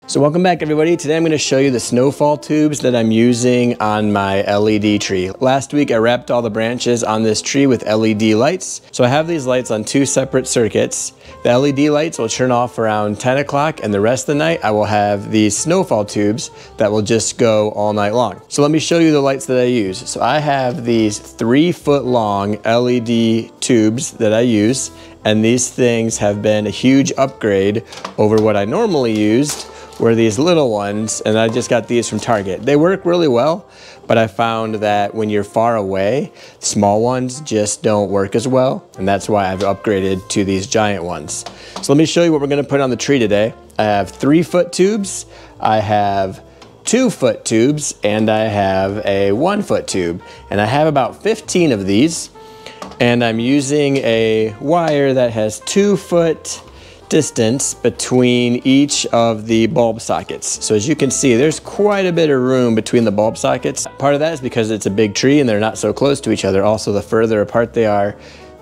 So welcome back everybody. Today I'm going to show you the Snowfall tubes that I'm using on my LED tree. Last week I wrapped all the branches on this tree with LED lights. So I have these lights on two separate circuits. The LED lights will turn off around 10 o'clock and the rest of the night I will have these Snowfall tubes that will just go all night long. So let me show you the lights that I use. So I have these 3-foot long LED tubes that I use, and these things have been a huge upgrade over what I normally used, were these little ones, and I just got these from Target. They work really well, but I found that when you're far away, small ones just don't work as well, and that's why I've upgraded to these giant ones. So let me show you what we're gonna put on the tree today. I have 3-foot tubes, I have 2-foot tubes, and I have a 1-foot tube. And I have about 15 of these, and I'm using a wire that has 2-foot distance between each of the bulb sockets. So as you can see, there's quite a bit of room between the bulb sockets. Part of that is because it's a big tree and they're not so close to each other. Also, the further apart they are,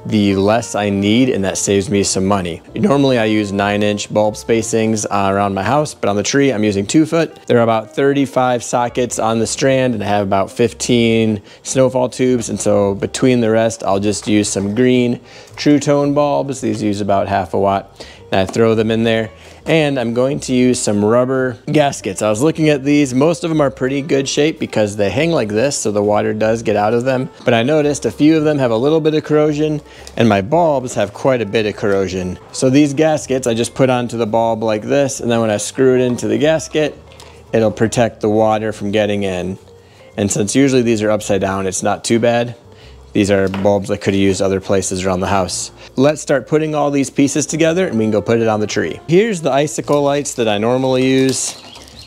the less I need, and that saves me some money. Normally I use 9-inch bulb spacings around my house, but on the tree I'm using 2-foot. There are about 35 sockets on the strand, and I have about 15 Snowfall tubes, and so between the rest I'll just use some green Tru-Tone bulbs. These use about half a watt, and I throw them in there. And I'm going to use some rubber gaskets. I was looking at these. Most of them are pretty good shape because they hang like this, so the water does get out of them. But I noticed a few of them have a little bit of corrosion, and my bulbs have quite a bit of corrosion. So these gaskets I just put onto the bulb like this, and then when I screw it into the gasket, it'll protect the water from getting in. And since usually these are upside down, it's not too bad. These are bulbs I could have used other places around the house. Let's start putting all these pieces together and we can go put it on the tree. Here's the icicle lights that I normally use.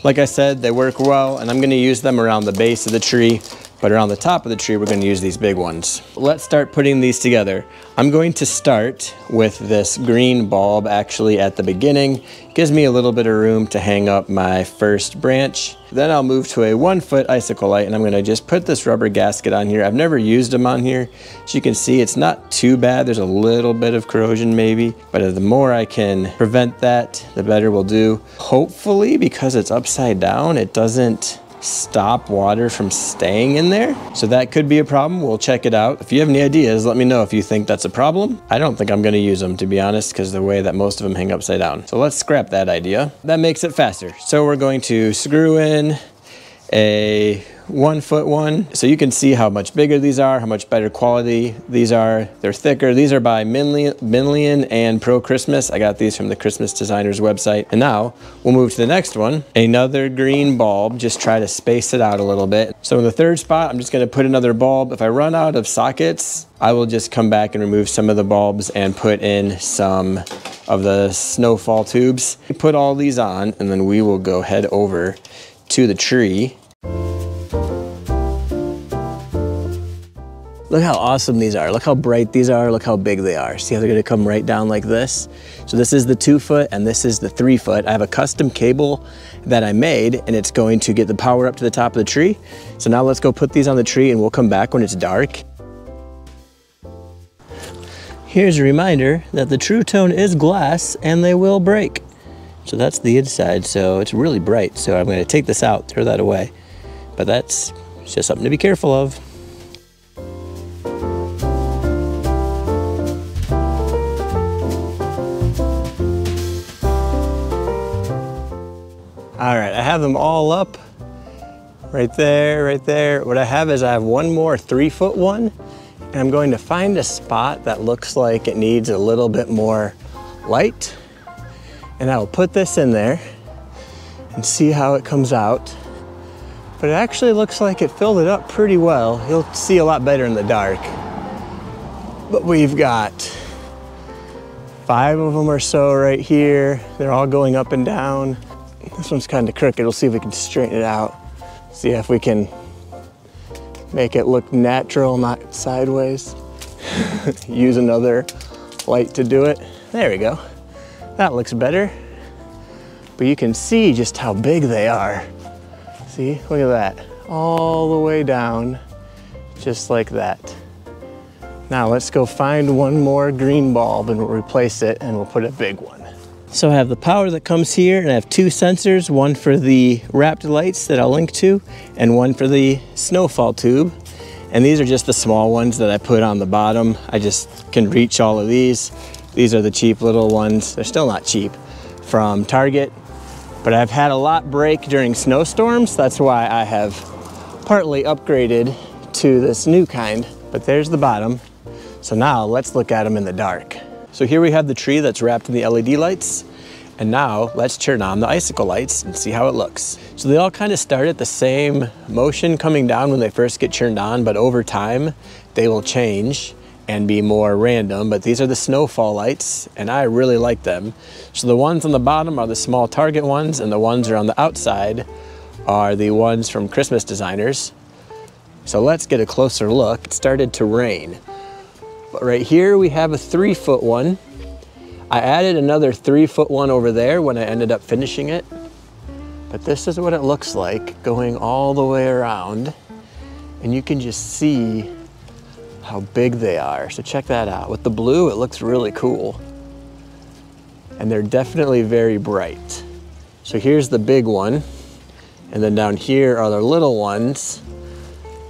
Like I said, they work well, and I'm gonna use them around the base of the tree, but around the top of the tree, we're gonna use these big ones. Let's start putting these together. I'm going to start with this green bulb actually at the beginning. Gives me a little bit of room to hang up my first branch. Then I'll move to a 1-foot icicle light, and I'm gonna just put this rubber gasket on here. I've never used them on here. As you can see, it's not too bad. There's a little bit of corrosion maybe, but the more I can prevent that, the better we'll do. Hopefully, because it's upside down, it doesn't stop water from staying in there. So that could be a problem. We'll check it out. If you have any ideas, let me know if you think that's a problem. I don't think I'm gonna use them, to be honest, because the way that most of them hang upside down. So let's scrap that idea. That makes it faster. So we're going to screw in a 1-foot one. So you can see how much bigger these are, how much better quality these are. They're thicker. These are by Minleon and Pro Christmas. I got these from the Christmas Designer's website. And now we'll move to the next one. Another green bulb. Just try to space it out a little bit. So in the third spot, I'm just going to put another bulb. If I run out of sockets, I will just come back and remove some of the bulbs and put in some of the Snowfall tubes. Put all these on, and then we will go head over to the tree. Look how awesome these are. Look how bright these are. Look how big they are. See how they're gonna come right down like this? So this is the 2-foot and this is the 3-foot. I have a custom cable that I made, and it's going to get the power up to the top of the tree. So now let's go put these on the tree, and we'll come back when it's dark. Here's a reminder that the Tru-Tone is glass and they will break. So that's the inside, so it's really bright. So I'm gonna take this out, throw that away. But that's just something to be careful of. All right, I have them all up. Right there, right there. What I have is I have one more 3-foot one, and I'm going to find a spot that looks like it needs a little bit more light. And I will put this in there and see how it comes out. But it actually looks like it filled it up pretty well. You'll see a lot better in the dark. But we've got 5 of them or so right here. They're all going up and down. This one's kind of crooked. We'll see if we can straighten it out. See if we can make it look natural, not sideways. Use another light to do it. There we go. That looks better. But you can see just how big they are. See, look at that. All the way down, just like that. Now let's go find one more green bulb and we'll replace it, and we'll put a big one. So I have the power that comes here, and I have 2 sensors, one for the wrapped lights that I'll link to, and one for the Snowfall tube. And these are just the small ones that I put on the bottom. I just can reach all of these. These are the cheap little ones. They're still not cheap, from Target. But I've had a lot break during snowstorms. That's why I have partly upgraded to this new kind. But there's the bottom. So now let's look at them in the dark. So here we have the tree that's wrapped in the LED lights. And now let's turn on the icicle lights and see how it looks. So they all kind of start at the same motion coming down when they first get turned on, but over time they will change and be more random. But these are the Snowfall lights, and I really like them. So the ones on the bottom are the small Target ones, and the ones around the outside are the ones from Christmas designers. So let's get a closer look. It started to rain. But right here we have a 3-foot one. I added another 3-foot one over there when I ended up finishing it. But this is what it looks like going all the way around. And you can just see how big they are. So check that out. With the blue, it looks really cool. And they're definitely very bright. So here's the big one. And then down here are the little ones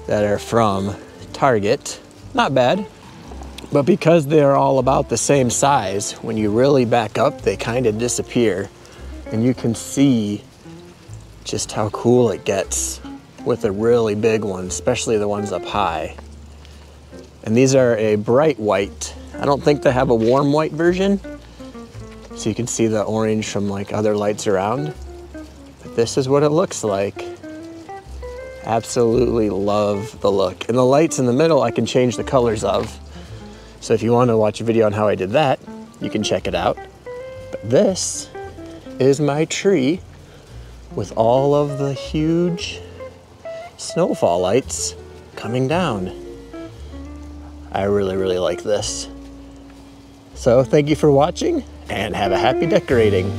that are from Target. Not bad. But because they're all about the same size, when you really back up, they kind of disappear. And you can see just how cool it gets with a really big one, especially the ones up high. And these are a bright white. I don't think they have a warm white version. So you can see the orange from like other lights around. But this is what it looks like. Absolutely love the look. And the lights in the middle, I can change the colors of. So if you want to watch a video on how I did that, you can check it out. But this is my tree with all of the huge snowfall lights coming down. I really, really like this. So thank you for watching, and have a happy decorating.